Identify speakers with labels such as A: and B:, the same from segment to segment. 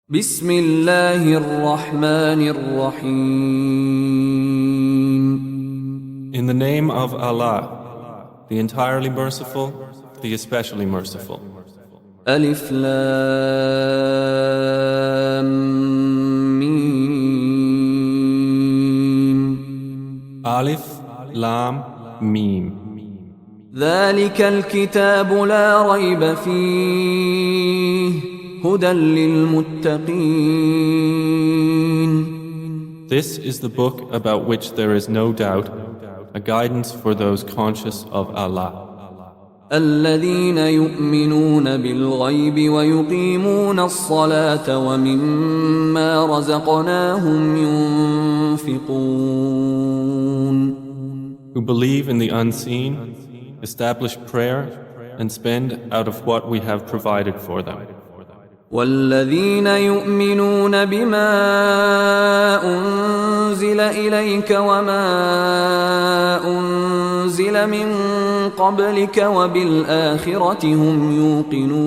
A: بسم الله الرحمن الرحيم.
B: In the name of Allah, the entirely merciful, the especially merciful.
A: ألف لام ميم.
B: Alif, Lam, Mim.
A: ذلك الكتاب لا ريب فيه هدى للمتقين.
B: This is the book about which there is no doubt, a guidance for those conscious of Allah.
A: الذين يؤمنون بالغيب ويقيمون الصلاة ومما رزقناهم ينفقون.
B: Who believe in the unseen, establish prayer, and spend out of what we have provided for them.
A: والذين يؤمنون بما أنزل إليك وما أنزل من قبلك وبالآخرة هم يوقنون.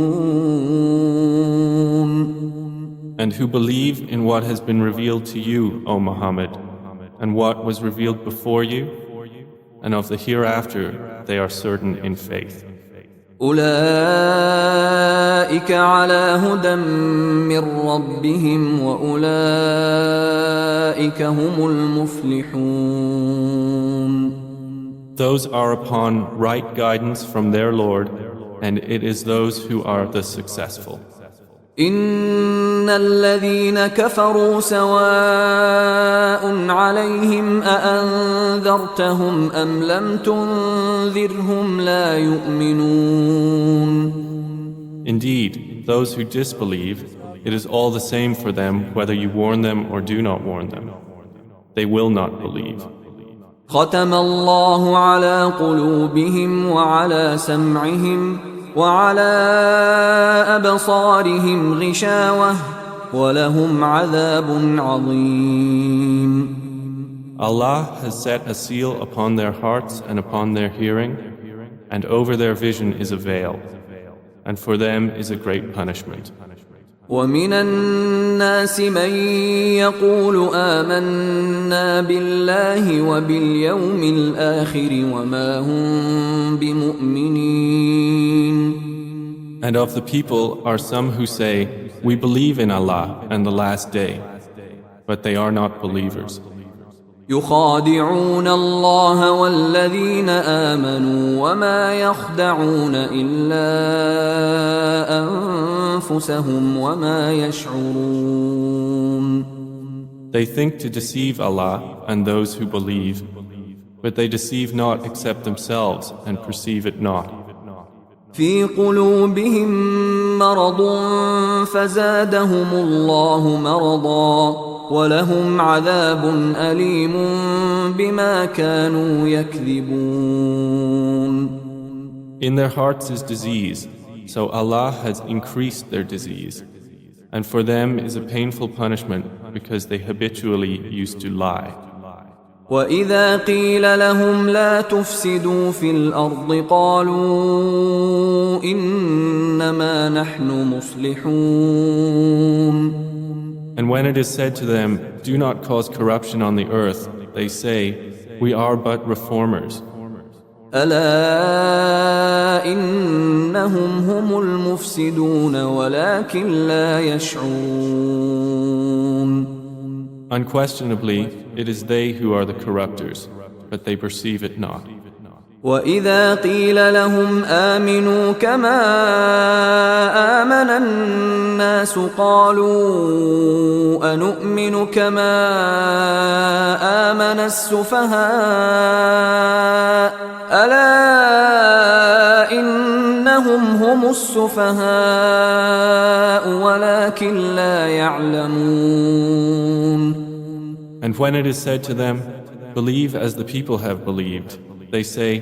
B: And who believe in what has been revealed to you, O Muhammad, and what was revealed before you, and of the hereafter they are certain in faith.
A: أولئك على هدى من ربهم وأولئك هم المفلحون.
B: Those are upon right guidance from their Lord, and it is those who are the successful.
A: إن الذين كفروا سواء عليهم أأنذرتهم أم لم تنذرهم لا يؤمنون.
B: Indeed, those who disbelieve, it is all the same for them whether you warn them or do not warn them. They will not believe.
A: ختم الله على قلوبهم وعلى سمعهم وعلى أبصارهم غشاوة ولهم عذاب عظيم.
B: Allah has set a seal upon their hearts and upon their hearing, and over their vision is a veil, and for them is a great punishment.
A: ومن الناس من يقول آمنا بالله وباليوم الآخر وما هم بمؤمنين.
B: And of the people are some who say, we believe in Allah and the last day, but they are not believers.
A: يخادعون الله والذين آمنوا وما يخدعون إلا أنفسهم وما يشعرون.
B: They think to deceive Allah and those who believe, but they deceive not except themselves and perceive it not.
A: في قلوبهم مرض فزادهم الله مرضا ولهم عذاب أليم بما كانوا يكذبون.
B: In their hearts is disease, so Allah has increased their disease, and for them is a painful punishment because they habitually used to lie.
A: وإذا قيل لهم لا تفسدوا في الأرض قالوا إنما نحن مصلحون.
B: And when it is said to them, do not cause corruption on the earth, they say, we are but reformers.
A: ألا إنهم هم المفسدون ولكن لا يشعرون.
B: Unquestionably, it is they who are the corrupters, but they perceive it not.
A: وإذا قيل لهم آمنوا كما آمن الناس قالوا أنؤمن كما آمن السفهاء ألا إنهم هم السفهاء ولكن لا يعلمون.
B: And when it is said to them, believe as the people have believed, they say,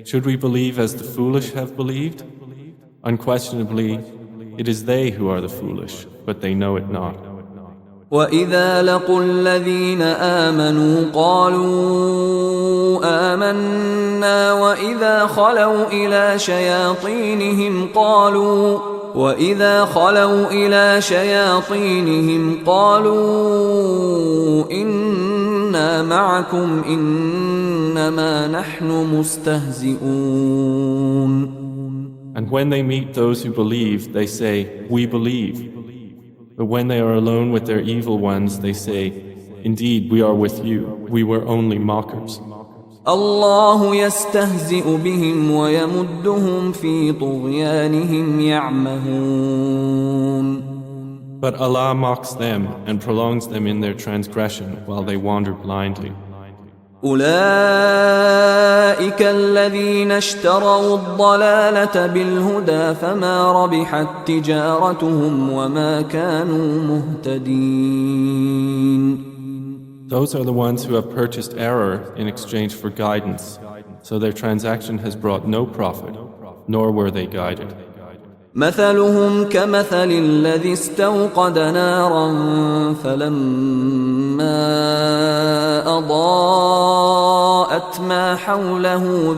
B: should we believe as the foolish have believed? Unquestionably, it is they who are the foolish, but they know it not.
A: وَإِذَا لَقُوا الَّذِينَ آمَنُوا قَالُوا آمَنَّا وَإِذَا خَلَوْا إِلَى شَيَاطِينِهِمْ وإذا خلوا إلى شياطينهم قالوا إنا معكم إنما نحن مستهزئون.
B: And when they meet those who believe, they say, "We believe." But when they are alone with their evil ones, they say, "Indeed, we are with you. We were only mockers."
A: الله يستهزئ بهم ويمدهم في طغيانهم يعمهون.
B: But Allah mocks them and prolongs them in their transgression while they wander blindly.
A: أولئك الذين اشتروا الضلالة بالهدى فما ربحت تجارتهم وما كانوا مهتدين.
B: Those are the ones who have purchased error in exchange for guidance, so their transaction has brought no profit, nor were they guided.
A: مثلهم كمثل الذي استوقد نارا فلما أضاءت ما حوله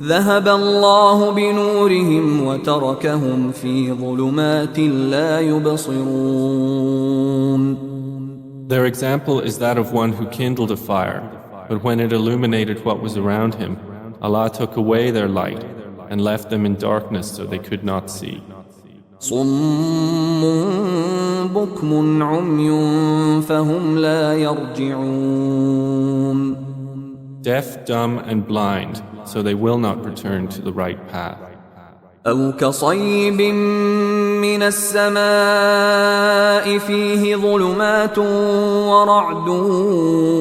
A: ذهب الله بنورهم وتركهم في ظلمات لا يبصرون.
B: Their example is that of one who kindled a fire, but when it illuminated what was around him, Allah took away their light and left them in darkness so they could not see.
A: صم بكم عمي فهم لا يرجعون.
B: Deaf, dumb, and blind, so they will not return to the right path.
A: أو كصيب من السماء فيه ظلمات ورعد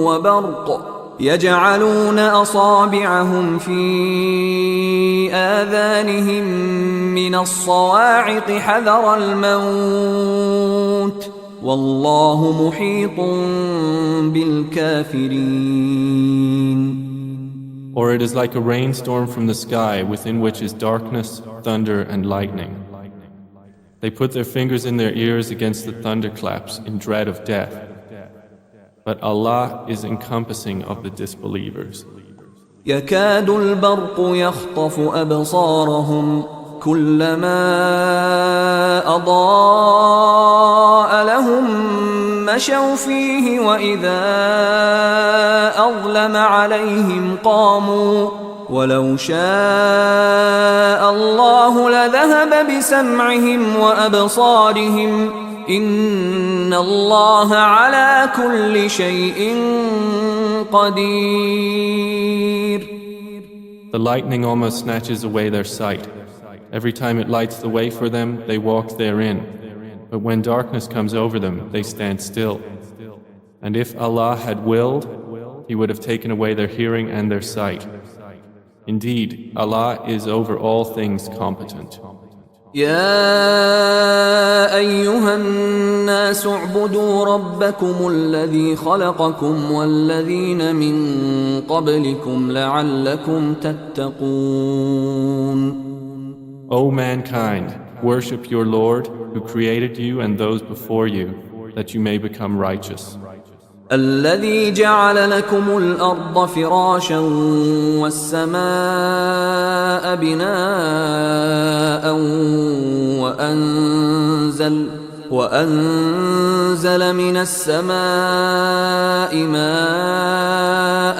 A: وبرق يجعلون أصابعهم في آذانهم من الصواعق حذر الموت والله محيط بالكافرين.
B: Or it is like a rainstorm from the sky within which is darkness, thunder, and lightning. They put their fingers in their ears against the thunderclaps in dread of death. But Allah is encompassing of the disbelievers.
A: يكاد البرق يخطف أبصارهم كلما أضاء لهم مشوا فيه وإذا أظلم عليهم قاموا ولو شاء الله لذهب بسمعهم وأبصارهم إن الله على كل شيء قدير.
B: The lightning almost snatches away their sight. Every time it lights the way for them, they walk therein. But when darkness comes over them, they stand still. And if Allah had willed, He would have taken away their hearing and their sight. Indeed, Allah is over all things competent.
A: يا أيها الناس اعبدوا ربكم الذي خلقكم والذين من قبلكم لعلكم تتقون.
B: O mankind, worship your Lord who created you and those before you, that you may become righteous.
A: الذي جعل لكم الأرض فراشا والسماء بناء وأنزل من السماء ماء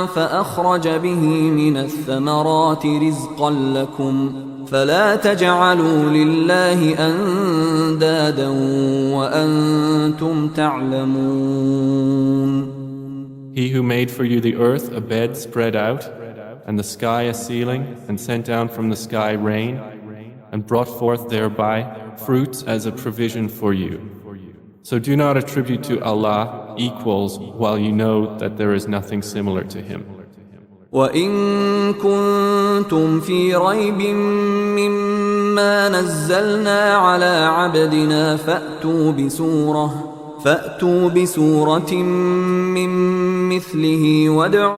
A: فأخرج به من الثمرات رزقا لكم فلا تجعلوا لله أندادا وأنتم تعلمون.
B: He who made for you the earth a bed spread out, and the sky a ceiling, and sent down from the sky rain, and brought forth thereby fruits as a provision for you. So do not attribute to Allah equals while you know that there is nothing similar to Him.
A: وَإِن كُنتُمْ فِي رَيْبٍ مِّمَّا نَزَّلْنَا عَلَىٰ عَبْدِنَا فَأْتُوا بِسُورَةٍ مِّن مِّثْلِهِ وَادْعُوا